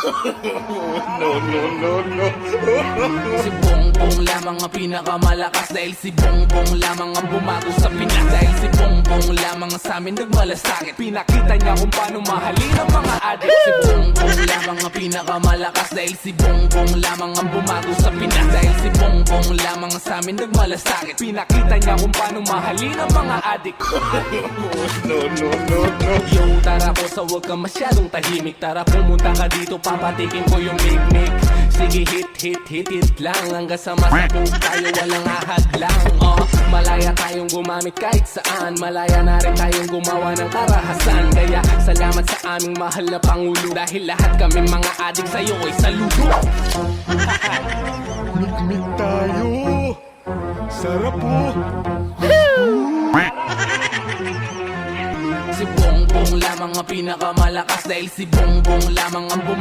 No. Si Bongbong lamang ang pinakamalakas, dahil si Bongbong lamang ang bumago sa Pinas. Dahil si Bongbong lamang ang sa'min nagmalasakit, pinakita niya kung paano mahalin ang mga adik. Si Bongbong lamang ang pinakamalakas, dahil si Bongbong lamang ang bumago sa Pinas. Dahil si Bongbong lamang ang sa'min nagmalasakit, pinakita niya kung paano mahalin ang mga adik. No. Yo, tara ko sa huwag ka masyadong tahimik. Tara pumunta ka dito, papatikin ko yung mig-mig. Sige hit lang, hanggang sa masabog tayo walang ahadlang. Malaya tayong gumamit kahit saan, malaya na rin tayong gumawa ng karahasan. Kaya salamat sa aming mahal na Pangulo, dahil lahat kami mga adik sa'yo ay saludo. Mikmik tayo. Sarap po. Si Bongbong lamang ang pinakamalakas, dahil si Bongbong lamang ang bumago